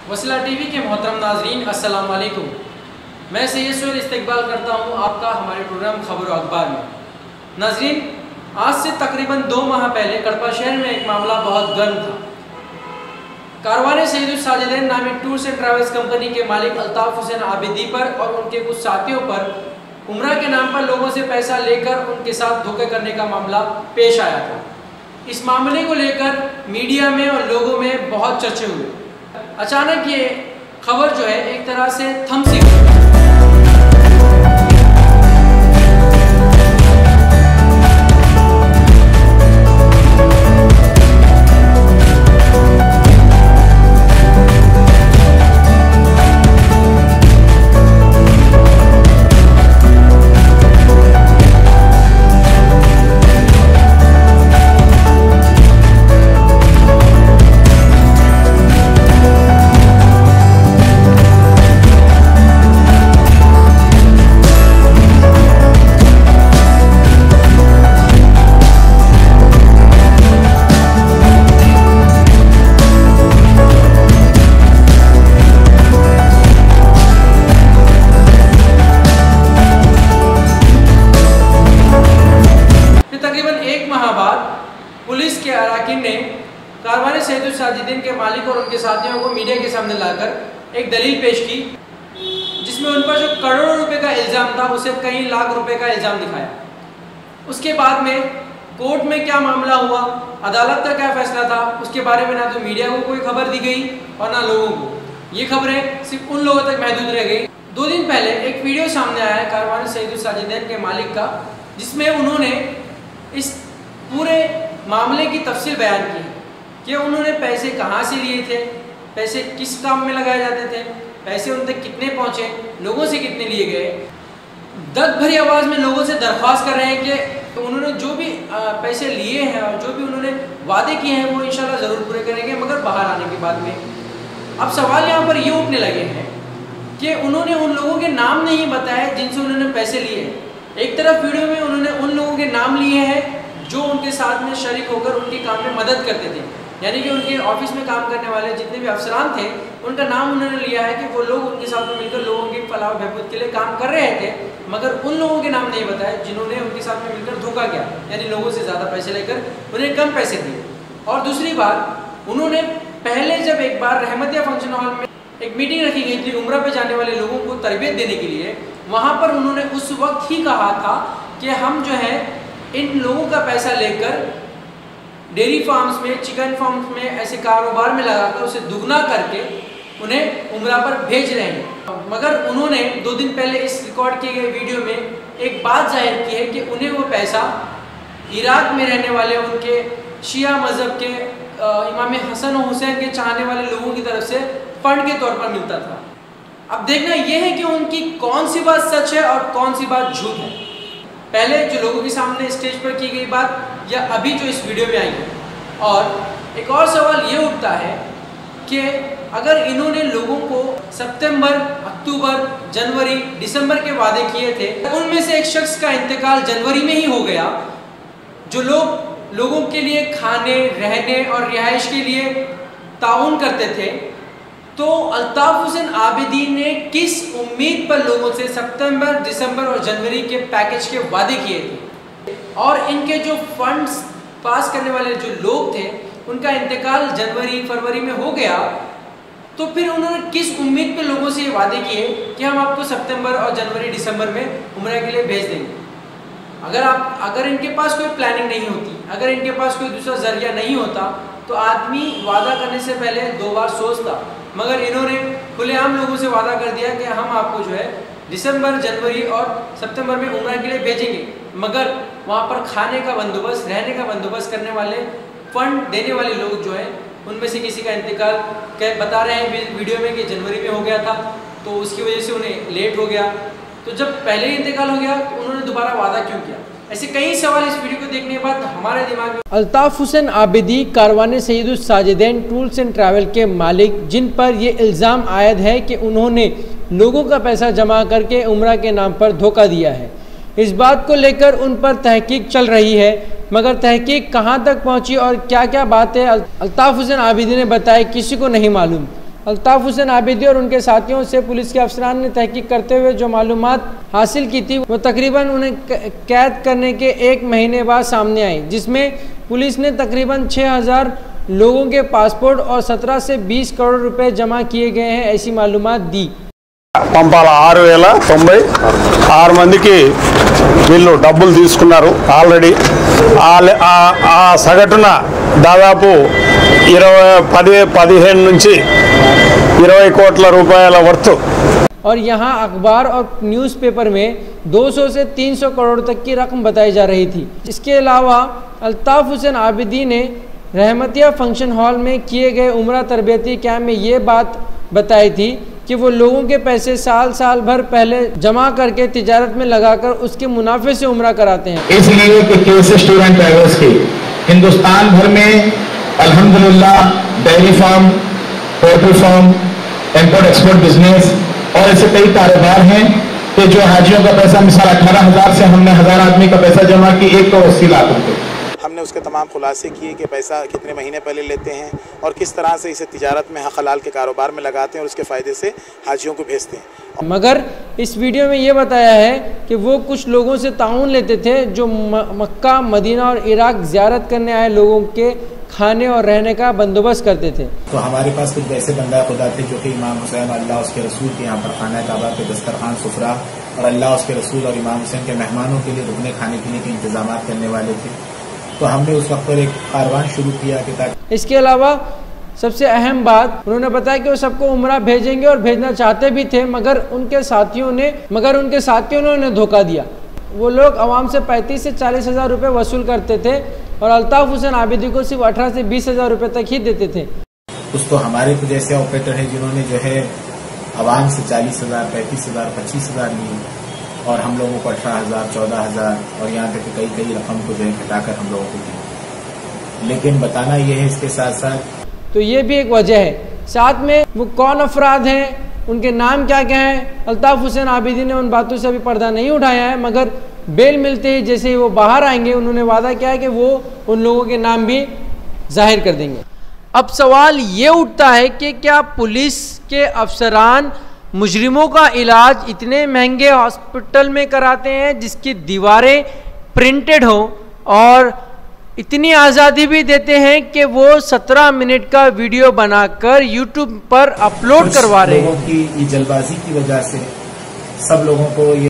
वसीला टीवी के मोहतरम नाजरीन, अस्सलाम वालेकुम। मैं सैयद सोहेल इस्तकबाल करता हूँ आपका हमारे प्रोग्राम खबर और अखबार में। नाजरीन, आज से तकरीबन 2 माह पहले कड़पा शहर में एक मामला बहुत गर्म था। कारवाने सैयद साजिदैन नामी टूर्स एंड ट्रैवल्स कंपनी के मालिक अल्ताफ हुसैन आबिदी पर और उनके कुछ साथियों पर उम्रा के नाम पर लोगों से पैसा लेकर उनके साथ धोखे करने का मामला पेश आया था। इस मामले को लेकर मीडिया में और लोगों में बहुत चर्चे हुए। अचानक ये खबर जो है एक तरह से थम सी गई। पुलिस के अराकीन ने कारवाने सैयद साजिदैन के मालिक और उनके साथियों को मीडिया के सामने लाकर एक दलील पेश की, जिसमें उन पर जो करोड़ों रुपए का इल्ज़ाम था उसे कई लाख रुपए का इल्ज़ाम दिखाया। उसके बाद में कोर्ट में क्या मामला हुआ, अदालत का क्या फैसला था, उसके बारे में ना तो मीडिया को कोई खबर दी गई और ना लोगों को। ये खबरें सिर्फ उन लोगों तक महदूद रह गई। 2 दिन पहले एक वीडियो सामने आया है कारवाने सैयद साजिदैन के मालिक का, जिसमें उन्होंने इस पूरे मामले की तफसील बयान की है कि उन्होंने पैसे कहाँ से लिए थे, पैसे किस काम में लगाए जाते थे, पैसे उन तक कितने पहुँचे, लोगों से कितने लिए गए। दर्द भरी आवाज़ में लोगों से दरख्वास्त कर रहे हैं कि उन्होंने जो भी पैसे लिए हैं और जो भी उन्होंने वादे किए हैं वो इंशाल्लाह ज़रूर पूरे करेंगे, मगर बाहर आने के बाद में। अब सवाल यहाँ पर ये उठने लगे हैं कि उन्होंने उन लोगों के नाम नहीं बताए जिनसे उन्होंने पैसे लिए। एक तरफ वीडियो में उन्होंने उन लोगों के नाम लिए हैं जो उनके साथ में शरीक होकर उनके काम में मदद करते थे, यानी कि उनके ऑफिस में काम करने वाले जितने भी अफसरान थे उनका नाम उन्होंने लिया है कि वो लोग उनके साथ में मिलकर लोगों की फलाह बहबूद के लिए काम कर रहे थे, मगर उन लोगों के नाम नहीं बताए जिन्होंने उनके साथ में मिलकर धोखा किया, यानी लोगों से ज़्यादा पैसे लेकर उन्हें कम पैसे दिए। और दूसरी बात, उन्होंने पहले जब एक बार रहमतिया फंक्शन हॉल में एक मीटिंग रखी गई थी उम्रा पे जाने वाले लोगों को तरबियत देने के लिए, वहाँ पर उन्होंने उस वक्त ही कहा था कि हम जो है इन लोगों का पैसा लेकर डेयरी फार्म्स में, चिकन फार्म्स में, ऐसे कारोबार में लगाकर उसे दुगना करके उन्हें उम्रा पर भेज रहे हैं। मगर उन्होंने 2 दिन पहले इस रिकॉर्ड किए गए वीडियो में एक बात जाहिर की है कि उन्हें वो पैसा इराक में रहने वाले उनके शिया मज़हब के इमाम हसन और हुसैन के चाहने वाले लोगों की तरफ से फंड के तौर पर मिलता था। अब देखना यह है कि उनकी कौन सी बात सच है और कौन सी बात झूठ है, पहले जो लोगों के सामने स्टेज पर की गई बात या अभी जो इस वीडियो में आई है। और एक और सवाल ये उठता है कि अगर इन्होंने लोगों को सितंबर, अक्टूबर, जनवरी, दिसंबर के वादे किए थे, उनमें से एक शख्स का इंतकाल जनवरी में ही हो गया, जो लोगों के लिए खाने, रहने और रिहाइश के लिए ताउन करते थे, तो अल्ताफ हुसैन आबिदी ने किस उम्मीद पर लोगों से सितंबर, दिसंबर और जनवरी के पैकेज के वादे किए थे, और इनके जो फंड्स पास करने वाले जो लोग थे उनका इंतकाल जनवरी, फरवरी में हो गया, तो फिर उन्होंने किस उम्मीद पे लोगों से ये वादे किए कि हम आपको सितंबर और जनवरी, दिसंबर में उम्रा के लिए भेज देंगे। अगर इनके पास कोई प्लानिंग नहीं होती, अगर इनके पास कोई दूसरा जरिया नहीं होता, तो आदमी वादा करने से पहले 2 बार सोचता, मगर इन्होंने खुलेआम लोगों से वादा कर दिया कि हम आपको जो है दिसंबर, जनवरी और सितंबर में उम्रा के लिए भेजेंगे, मगर वहाँ पर खाने का बंदोबस्त, रहने का बंदोबस्त करने वाले, फंड देने वाले लोग जो है उनमें से किसी का इंतकाल बता रहे हैं वीडियो में कि जनवरी में हो गया था, तो उसकी वजह से उन्हें लेट हो गया। तो जब पहले ही इंतकाल हो गया तो उन्होंने दोबारा वादा क्यों किया? ऐसे कई सवाल इस वीडियो को देखने के बाद हमारे दिमाग में। Altaf Hussain Abidi कारवाने Syed साजिदैन tours and travel के मालिक, जिन पर ये इल्ज़ाम आयद है कि उन्होंने लोगों का पैसा जमा करके उम्रा के नाम पर धोखा दिया है, इस बात को लेकर उन पर तहकीक चल रही है, मगर तहकीक कहां तक पहुंची और क्या क्या बातें अल्ताफ हुसैन आबिदी ने बताई किसी को नहीं मालूम। अल्ताफ हुसैन आबिदी और उनके साथियों से पुलिस के अफसरान ने तहकीक करते हुए जो मालूमात हासिल की थी वो तकरीबन उन्हें कैद करने के 1 महीने बाद सामने आई, जिसमें पुलिस ने तकरीबन 6000 लोगों के पासपोर्ट और 17 से 20 करोड़ रुपए जमा किए गए हैं, ऐसी मालूमात दी। పంపాల 6096 మందికి వీళ్ళు డబ్బులు తీసుకున్నారు ఆల్రెడీ। ఆ సగటున దాదాపు 15 నుంచి 20 కోట్ల రూపాయల వర్త్। और यहाँ अखबार और न्यूज़पेपर में 200 से 300 करोड़ तक की रकम बताई जा रही थी। इसके अलावा अल्ताफ हुसैन आबिदी ने रहमतिया फंक्शन हॉल में किए गए उम्रा तरबियती कैंप में ये बात बताई थी कि वो लोगों के पैसे साल भर पहले जमा करके तिजारत में लगाकर उसके मुनाफे से उम्रा कराते हैं। इसलिए कि केसेस टूर एंड ट्रैवल्स की हिंदुस्तान भर में अल्हम्दुलिल्लाह dairy farm, poultry farm, import export business और ऐसे कई कारोबार हैं कि जो हाजियों का पैसा मिसाल 18,000 से हमने 1000 आदमी का पैसा जमा की 180 लाख रुपए। हमने उसके तमाम खुलासे किए कि पैसा कितने महीने पहले लेते हैं और किस तरह से इसे तिजारत में हक हलाल के कारोबार में लगाते हैं और उसके फ़ायदे से हाजियों को भेजते हैं। मगर इस वीडियो में ये बताया है कि वो कुछ लोगों से ताउन लेते थे जो मक्का, मदीना और इराक ज़ियारत करने आए लोगों के खाने और रहने का बंदोबस्त करते थे। तो हमारे पास कुछ वैसे बंदा खुदा थे जो कि इमाम हुसैन अल्लाह उसके रसूल के यहाँ पर खाना काबा के दस्तरखान सुफरा और अल्लाह उसके रसूल और इमाम हुसैन के मेहमानों के लिए रुकने खाने पीने के इंतजाम करने वाले थे। तो हमने उस वक्त पर एक कारवान शुरू किया कि ताकि इसके अलावा सबसे अहम बात उन्होंने बताया कि वो सबको उम्रा भेजेंगे और भेजना चाहते भी थे, मगर उनके साथियों ने उन्हें धोखा दिया। वो लोग आवाम से 35 से 40 हज़ार रुपये वसूल करते थे और अल्ताफ हुसैन आबिदी को सिर्फ 18 से 20 हज़ार रुपये तक ही देते थे। कुछ तो हमारे तो जैसे ऑपरेटर हैं जिन्होंने जो है आवाम से 40,000, 35,000, 25,000 लिए और हम लोगों को 18,000, 14,000 और यहाँ तक कि कई रकम को जो है घटाकर हम लोगों को दी। लेकिन बताना यह है इसके साथ साथ तो ये भी एक वजह है। साथ में वो कौन अफराद हैं, उनके नाम क्या क्या हैं, अल्ताफ हुसैन आबिदी ने उन बातों से अभी पर्दा नहीं उठाया है, मगर बेल मिलते ही जैसे ही वो बाहर आएंगे उन्होंने वादा किया है कि वो उन लोगों के नाम भी जाहिर कर देंगे। अब सवाल ये उठता है कि क्या पुलिस के अफसरान मुजरिमों का इलाज इतने महंगे हॉस्पिटल में कराते हैं जिसकी दीवारें प्रिंटेड हो और इतनी आज़ादी भी देते हैं कि वो 17 मिनट का वीडियो बनाकर यूट्यूब पर अपलोड करवा रहे हैं। लोगों की ये जल्दबाजी की वजह से सब लोगों को ये